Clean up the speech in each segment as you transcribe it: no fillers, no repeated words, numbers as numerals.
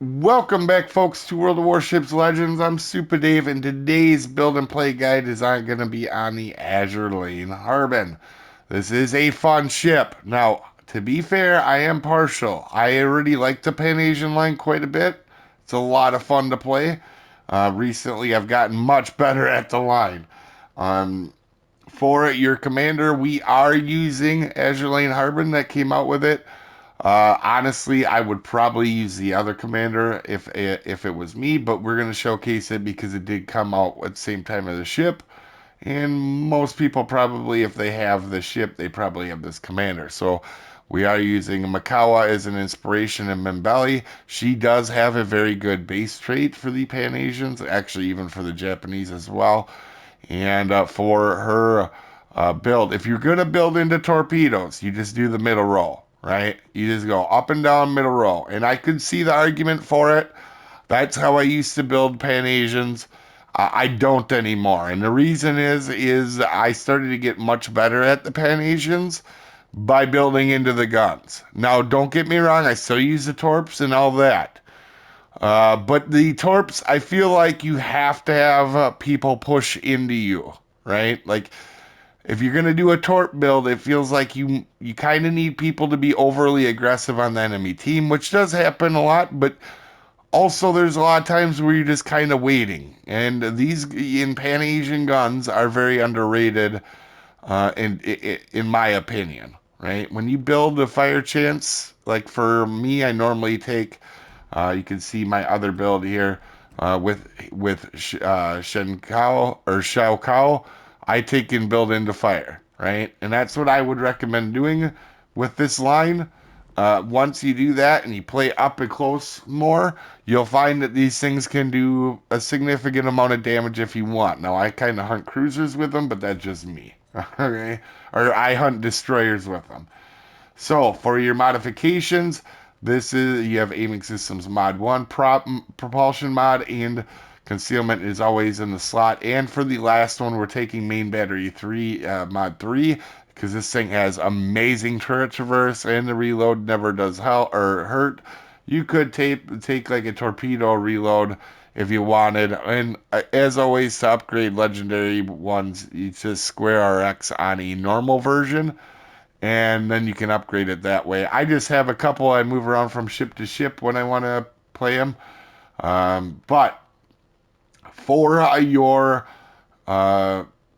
Welcome back, folks, to World of Warships Legends. I'm Soopa-Dave, and today's build and play guide is going to be on the Azure Lane Harbin. This is a fun ship. Now, to be fair, I am partial. I already like the Pan-Asian line quite a bit. It's a lot of fun to play. Recently, I've gotten much better at the line. Um, for your commander, we are using Azure Lane Harbin that came out with it. Honestly, I would probably use the other commander if it was me, but we're gonna showcase it because it did come out at the same time as the ship, and most people probably, if they have the ship, they probably have this commander. So we are using Makawa as an inspiration in Membeli. She does have a very good base trait for the Pan Asians, actually even for the Japanese as well. And for her build, if you're gonna build into torpedoes, you just do the middle row, right? You just go up and down middle row. And I could see the argument for it. That's how I used to build Pan Asians. I don't anymore. And the reason is I started to get much better at the Pan Asians by building into the guns. Now, don't get me wrong, I still use the torps and all that. But the torps, I feel like you have to have people push into you, right? Like if you're gonna do a torp build, it feels like you kind of need people to be overly aggressive on the enemy team, which does happen a lot. But also, there's a lot of times where you're just kind of waiting, and these in Pan Asian guns are very underrated, in my opinion. Right? When you build a fire chance, like for me, I normally take. You can see my other build here with Shen Kao or Xiao Kao. I take and build into fire, right? And that's what I would recommend doing with this line. Once you do that and you play up and close more, you'll find that these things can do a significant amount of damage if you want. Now, I kind of hunt cruisers with them, but that's just me. Okay? Or I hunt destroyers with them. So, for your modifications, this is you have aiming systems mod 1, propulsion mod, and concealment is always in the slot. And for the last one, we're taking main battery 3, mod 3, because this thing has amazing turret traverse and the reload never does help or hurt. You could take like a torpedo reload if you wanted. And as always, to upgrade legendary ones, you just square RX on a normal version and then you can upgrade it that way. I just have a couple I move around from ship to ship when I want to play them. But for your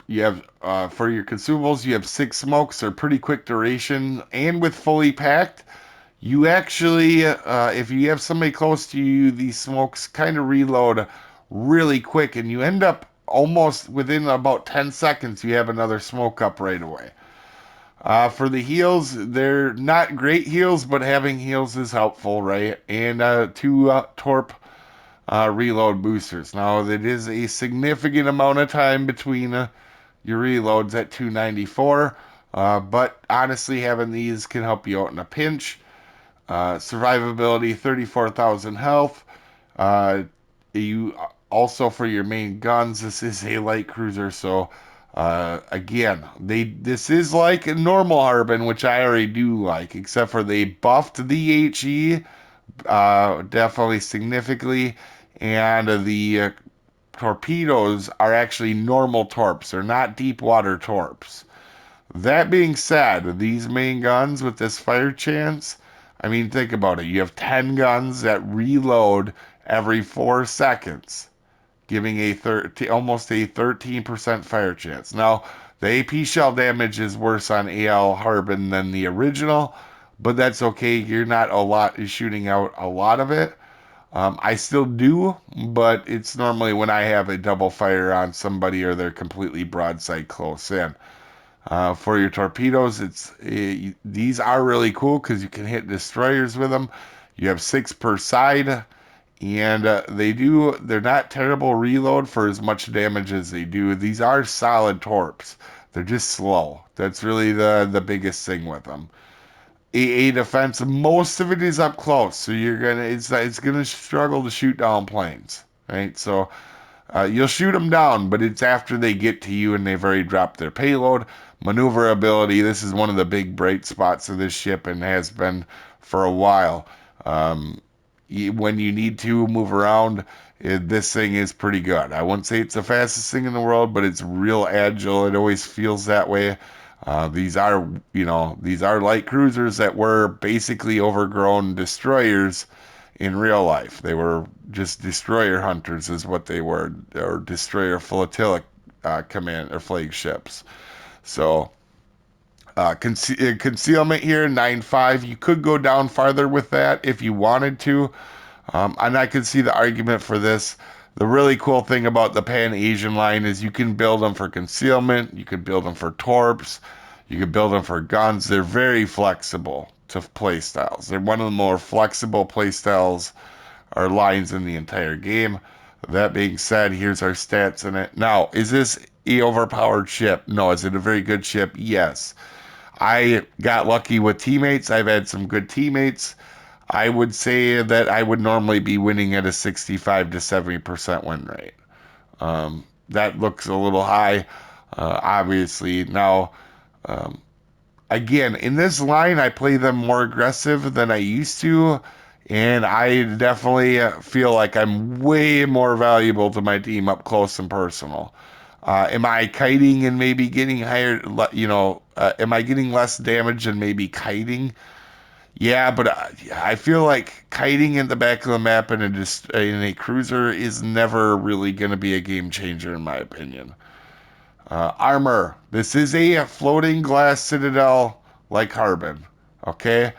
you have for your consumables, you have 6 smokes. They're pretty quick duration, and with fully packed, you actually, if you have somebody close to you, these smokes kind of reload really quick, and you end up almost within about 10 seconds. You have another smoke up right away. For the heals, they're not great heals, but having heals is helpful, right? And 2 torp reload boosters. Now, it is a significant amount of time between your reloads at 294, but honestly, having these can help you out in a pinch. Survivability, 34,000 health. You also for your main guns, this is a light cruiser, so again, this is like a normal Harbin, which I already do like, except for they buffed the HE definitely significantly, and the torpedoes are actually normal torps. They're not deep water torps. That being said, these main guns with this fire chance, I mean, think about it. You have 10 guns that reload every 4 seconds, giving almost a 13% fire chance. Now, the AP shell damage is worse on AL Harbin than the original, but that's okay. You're not shooting out a lot of it. I still do, but it's normally when I have a double fire on somebody or they're completely broadside close in. For your torpedoes, these are really cool because you can hit destroyers with them. You have 6 per side, and they're not terrible reload for as much damage as they do. These are solid torps. They're just slow. That's really the biggest thing with them. AA defense, most of it is up close, so it's gonna struggle to shoot down planes, right? So you'll shoot them down, but it's after they get to you and they've already dropped their payload. Maneuverability, this is one of the big bright spots of this ship and has been for a while. Um, when you need to move around, this thing is pretty good. I wouldn't say it's the fastest thing in the world, but it's real agile. It always feels that way. These are, these are light cruisers that were basically overgrown destroyers in real life. They were just destroyer hunters, is what they were, or destroyer flotilla command or flagships. So concealment here 9.5. You could go down farther with that if you wanted to, and I could see the argument for this. The really cool thing about the Pan Asian line is you can build them for concealment, you can build them for torps, you can build them for guns. They're very flexible to play styles. They're one of the more flexible play styles or lines in the entire game. That being said, here's our stats in it. Now, is this a overpowered ship? No. Is it a very good ship? Yes. I got lucky with teammates. I've had some good teammates. I would say that I would normally be winning at a 65 to 70% win rate. That looks a little high, obviously. Now, again, in this line, I play them more aggressive than I used to, and I definitely feel like I'm way more valuable to my team up close and personal. Am I kiting and maybe getting higher, am I getting less damage than maybe kiting? Yeah, but I feel like kiting in the back of the map in a cruiser is never really going to be a game changer, in my opinion. Armor. This is a floating glass citadel like Harbin. Okay?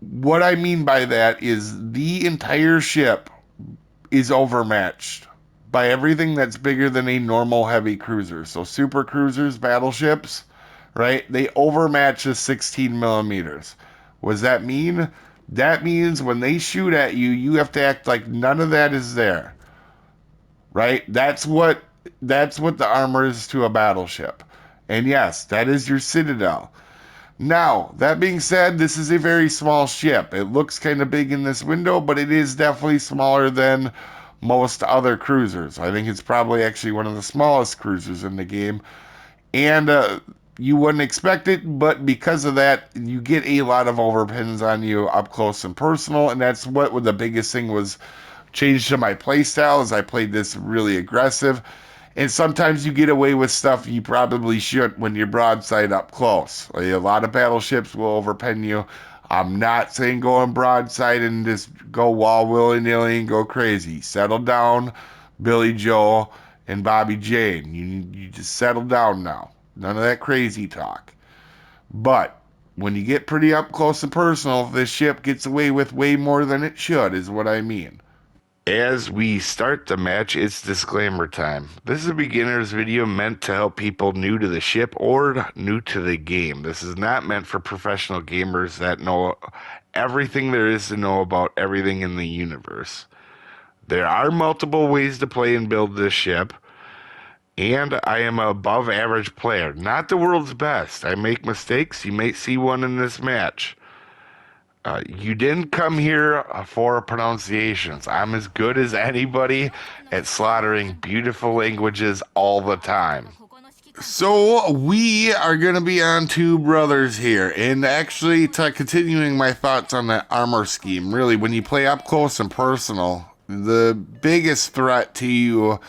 What I mean by that is the entire ship is overmatched by everything that's bigger than a normal heavy cruiser. So super cruisers, battleships, right? They overmatch the 16 millimeters. What does that mean? That means when they shoot at you, you have to act like none of that is there, right? That's what the armor is to a battleship. And yes, that is your citadel. Now, that being said, this is a very small ship. It looks kind of big in this window, but it is definitely smaller than most other cruisers. I think it's probably actually one of the smallest cruisers in the game. And you wouldn't expect it, but because of that, you get a lot of overpins on you up close and personal, and that's what the biggest thing was changed to my playstyle, is I played this really aggressive. And sometimes you get away with stuff you probably shouldn't when you're broadside up close. Like, a lot of battleships will overpen you. I'm not saying go on broadside and just go wall willy-nilly and go crazy. Settle down, Billy Joe and Bobby Jane. You just settle down now. None of that crazy talk. But when you get pretty up close and personal, this ship gets away with way more than it should, is what I mean. As we start the match, it's disclaimer time. This is a beginner's video meant to help people new to the ship or new to the game. This is not meant for professional gamers that know everything there is to know about everything in the universe. There are multiple ways to play and build this ship, and I am an above average player, not the world's best. I make mistakes. You may see one in this match. You didn't come here for pronunciations. I'm as good as anybody at slaughtering beautiful languages all the time. So we are going to be on Two Brothers here, and actually continuing my thoughts on that armor scheme. Really, when you play up close and personal, the biggest threat to you,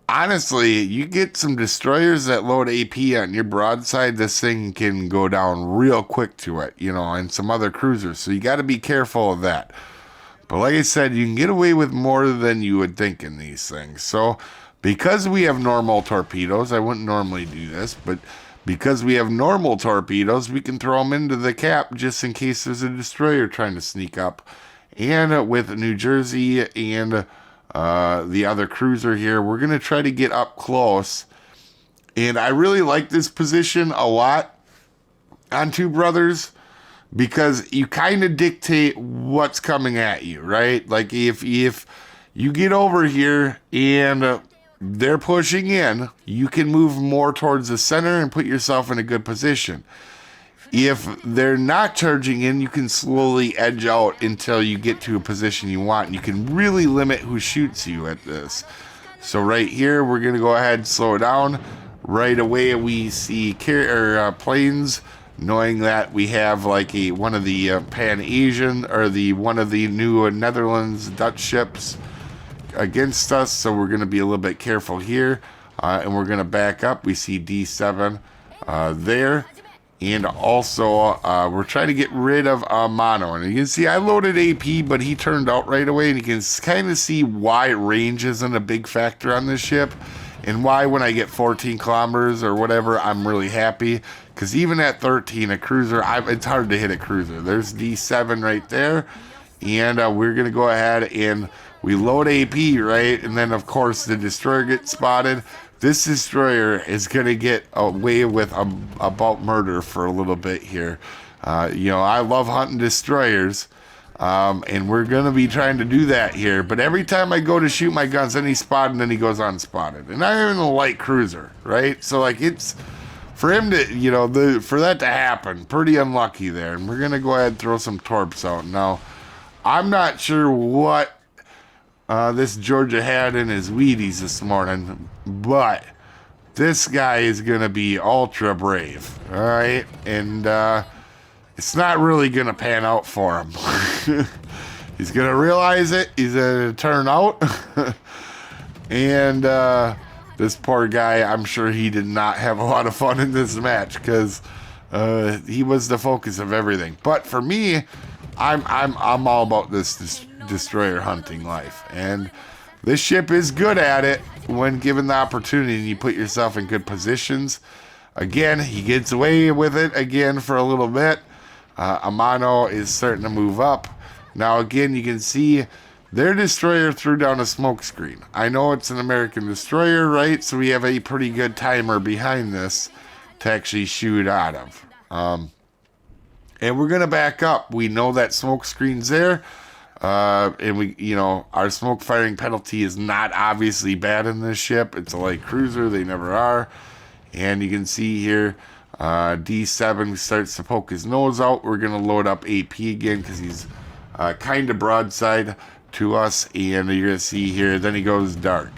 honestly, you get some destroyers that load AP on your broadside, this thing can go down real quick to it, and some other cruisers. So you got to be careful of that. But like I said, you can get away with more than you would think in these things. So because we have normal torpedoes, I wouldn't normally do this, but because we have normal torpedoes, we can throw them into the cap just in case there's a destroyer trying to sneak up. And with New Jersey and the other cruiser here, we're going to try to get up close. And I really like this position a lot on Two Brothers because you kind of dictate what's coming at you, right? Like if you get over here and they're pushing in, you can move more towards the center and put yourself in a good position. If they're not charging in, you can slowly edge out until you get to a position you want. And you can really limit who shoots you at this. So right here, we're going to go ahead and slow down. Right away, we see planes knowing that we have like one of the Pan-Asian or one of the new Netherlands Dutch ships against us, so we're going to be a little bit careful here, and we're going to back up. We see D7 there, and also we're trying to get rid of Mono, and you can see I loaded AP, but he turned out right away, and you can kind of see why range isn't a big factor on this ship, and why when I get 14 kilometers or whatever, I'm really happy, because even at 13, a cruiser, it's hard to hit a cruiser. There's D7 right there, and we're going to go ahead and we load AP, right? And then, of course, the destroyer gets spotted. This destroyer is going to get away with about murder for a little bit here. You know, I love hunting destroyers, and we're going to be trying to do that here. But every time I go to shoot my guns, then he's spotted, and then he goes unspotted. And I'm in a light cruiser, right? So, like, it's for him to, you know, for that to happen, pretty unlucky there. And we're going to go ahead and throw some torps out. Now, I'm not sure what this Georgia had in his Wheaties this morning, but this guy is going to be ultra brave, all right? And it's not really going to pan out for him. He's going to realize it. He's going to turn out. And this poor guy, I'm sure he did not have a lot of fun in this match, because he was the focus of everything. But for me, I'm all about this destroyer hunting life, and this ship is good at it when given the opportunity and you put yourself in good positions. Again, he gets away with it again for a little bit. Amano is starting to move up. Now again, you can see their destroyer threw down a smoke screen. I know it's an American destroyer, right? So we have a pretty good timer behind this to actually shoot out of. And we're going to back up. We know that smoke screen's there. And we, you know, our smoke firing penalty is not obviously bad in this ship. It's a light cruiser. They never are. And you can see here, D7 starts to poke his nose out. We're going to load up AP again because he's kind of broadside to us. And you're going to see here, then he goes dark.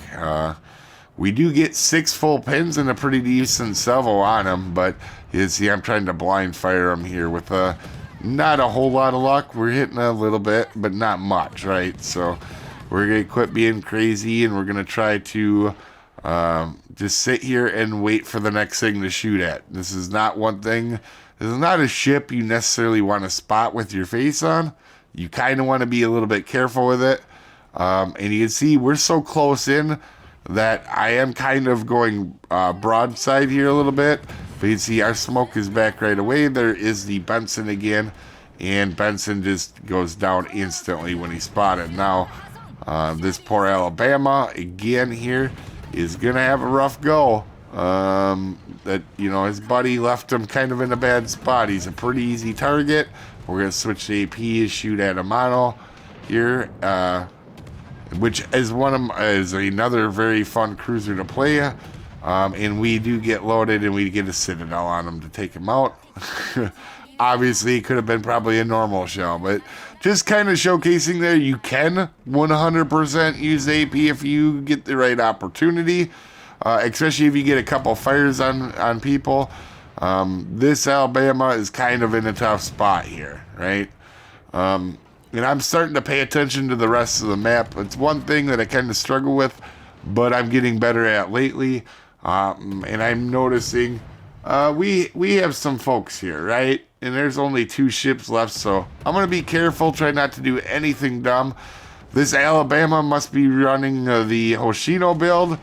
We do get 6 full pins and a pretty decent salvo on him, but you see I'm trying to blind fire him here with not a whole lot of luck. We're hitting a little bit, but not much, right? So we're going to quit being crazy, and we're going to try to just sit here and wait for the next thing to shoot at. This is not one thing. This is not a ship you necessarily want to spot with your face on. You kind of want to be a little bit careful with it. And you can see we're so close in that I am kind of going broadside here a little bit. But you can see our smoke is back right away. There is the Benson again. And Benson just goes down instantly when he's spotted. Now, this poor Alabama, again here, is going to have a rough go. That, you know, his buddy left him kind of in a bad spot. He's a pretty easy target. We're going to switch to AP and shoot at Amano here. Which is another very fun cruiser to play. And we do get loaded, and we get a Citadel on him to take him out. Obviously, it could have been probably a normal shell, but just kind of showcasing there, you can 100% use AP if you get the right opportunity, especially if you get a couple fires on people. This Alabama is kind of in a tough spot here, right? And I'm starting to pay attention to the rest of the map. It's one thing that I kind of struggle with, but I'm getting better at lately. And I'm noticing we have some folks here, right? And there's only 2 ships left, so I'm going to be careful, try not to do anything dumb. This Alabama must be running the Hoshino build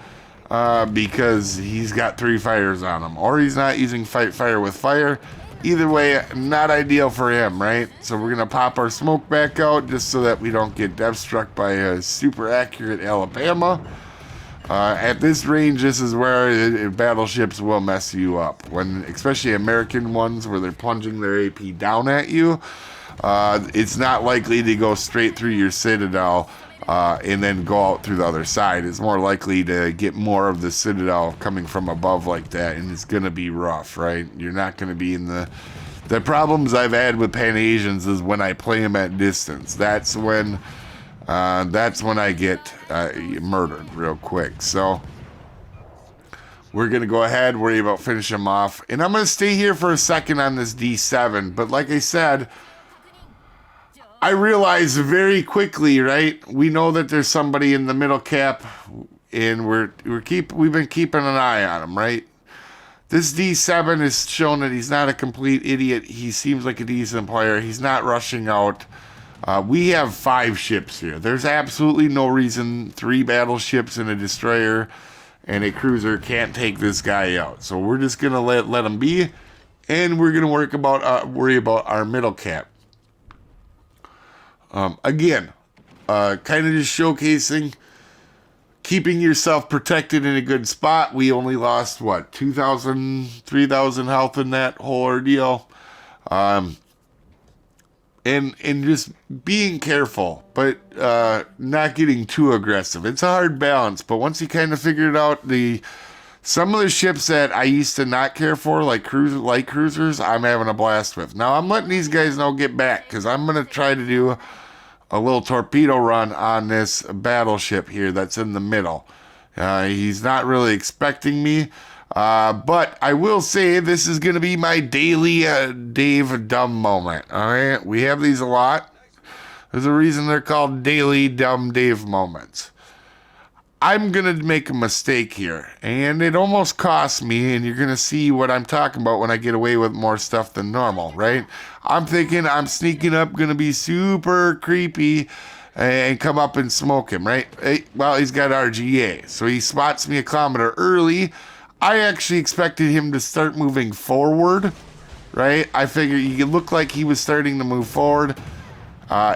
because he's got 3 fires on him. Or he's not using fight fire with fire. Either way, not ideal for him, right? So we're going to pop our smoke back out just so that we don't get death struck by a super accurate Alabama. At this range, this is where battleships will mess you up. When, especially American ones where they're plunging their AP down at you, it's not likely to go straight through your Citadel and then go out through the other side. It's more likely to get more of the Citadel coming from above like that, and it's going to be rough, right? You're not going to be in the problems I've had with Pan-Asians is when I play them at distance. That's when I get murdered real quick. So we're going to go ahead, worry about finishing them off. And I'm going to stay here for a second on this D7. But like I said, I realized very quickly, right? We know that there's somebody in the middle cap, and we've been keeping an eye on him, right? This D7 has shown that he's not a complete idiot. He seems like a decent player. He's not rushing out. We have 5 ships here. There's absolutely no reason 3 battleships and a destroyer and a cruiser can't take this guy out. So we're just gonna let him be, and we're gonna worry about our middle cap. Again, kind of just showcasing keeping yourself protected in a good spot. We only lost, what, 2,000, 3,000 health in that whole ordeal. And just being careful, but not getting too aggressive. It's a hard balance, but once you kind of figure it out, some of the ships that I used to not care for, like light cruisers, I'm having a blast with. Now, I'm letting these guys know get back, because I'm going to try to do a little torpedo run on this battleship here that's in the middle. He's not really expecting me, but I will say this is going to be my daily Dave dumb moment. All right, we have these a lot. There's a reason they're called daily dumb Dave moments. I'm going to make a mistake here, and it almost cost me, and you're going to see what I'm talking about when I get away with more stuff than normal, right? I'm thinking I'm sneaking up, going to be super creepy, and come up and smoke him, right? Hey, well, he's got RGA, so he spots me a kilometer early. I actually expected him to start moving forward, right? I figured he looked like he was starting to move forward.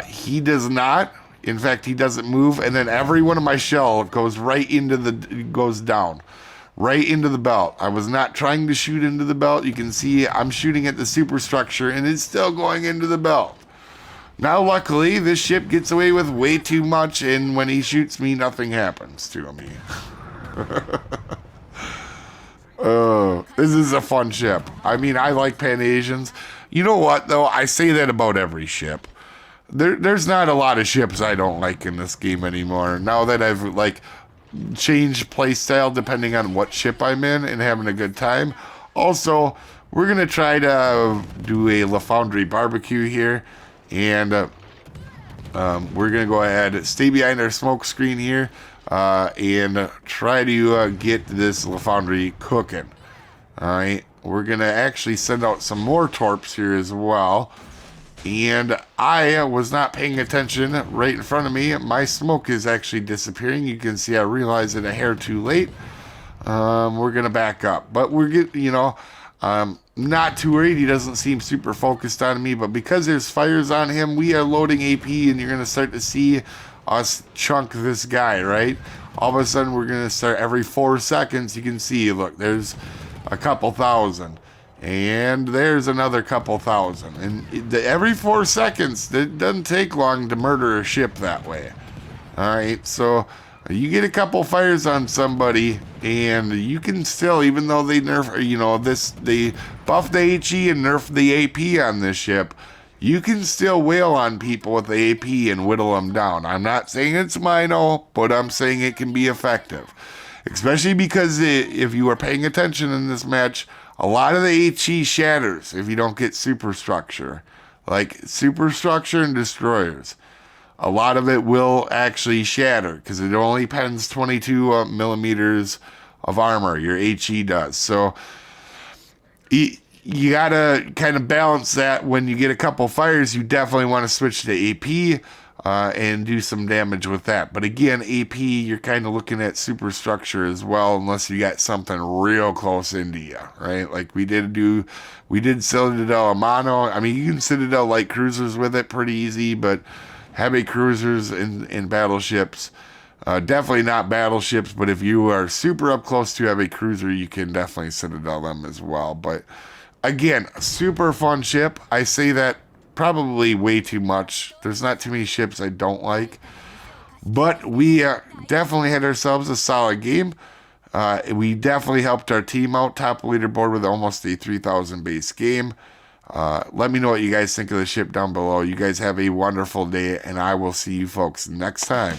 He does not. In fact, he doesn't move, and then every one of my shell goes goes down, right into the belt. I was not trying to shoot into the belt. You can see I'm shooting at the superstructure, and it's still going into the belt. Now, luckily, this ship gets away with way too much, and when he shoots me, nothing happens to me. This is a fun ship. I mean, I like Pan-Asians. You know what, though? I say that about every ship. There's not a lot of ships I don't like in this game anymore. Now that I've, like, changed playstyle depending on what ship I'm in and having a good time. Also, we're going to try to do a La Foundry barbecue here. And we're going to go ahead, stay behind our smoke screen here, and try to get this La Foundry cooking. Alright, we're going to actually send out some more torps here as well. And I was not paying attention right in front of me. My smoke is actually disappearing. You can see I realized it a hair too late. We're going to back up. But we're getting, not too worried. He doesn't seem super focused on me. But because there's fires on him, we are loading AP. And you're going to start to see us chunk this guy, right? All of a sudden, we're going to start every 4 seconds. You can see, look, there's a couple thousand. And there's another couple thousand. And every 4 seconds, it doesn't take long to murder a ship that way. Alright, so you get a couple fires on somebody, and you can still, even though they nerf, they buff the HE and nerf the AP on this ship, you can still wail on people with the AP and whittle them down. I'm not saying it's minor, but I'm saying it can be effective. Especially because if you are paying attention in this match, a lot of the HE shatters if you don't get superstructure. Like superstructure and destroyers. A lot of it will actually shatter because it only pens 22 millimeters of armor. Your HE does. So you got to kind of balance that. When you get a couple fires, you definitely want to switch to AP and do some damage with that. But again, AP, you're kind of looking at superstructure as well, unless you got something real close into you, right? Like we did Citadel Amano. I mean, you can Citadel light cruisers with it pretty easy, but heavy cruisers and battleships, definitely not battleships, but if you are super up close to a heavy cruiser, you can definitely Citadel them as well. But again, a super fun ship. I say that probably way too much. There's not too many ships I don't like. But we definitely had ourselves a solid game. We definitely helped our team out. Top leaderboard with almost a 3,000 base game. Let me know what you guys think of the ship down below. You guys have a wonderful day, and I will see you folks next time.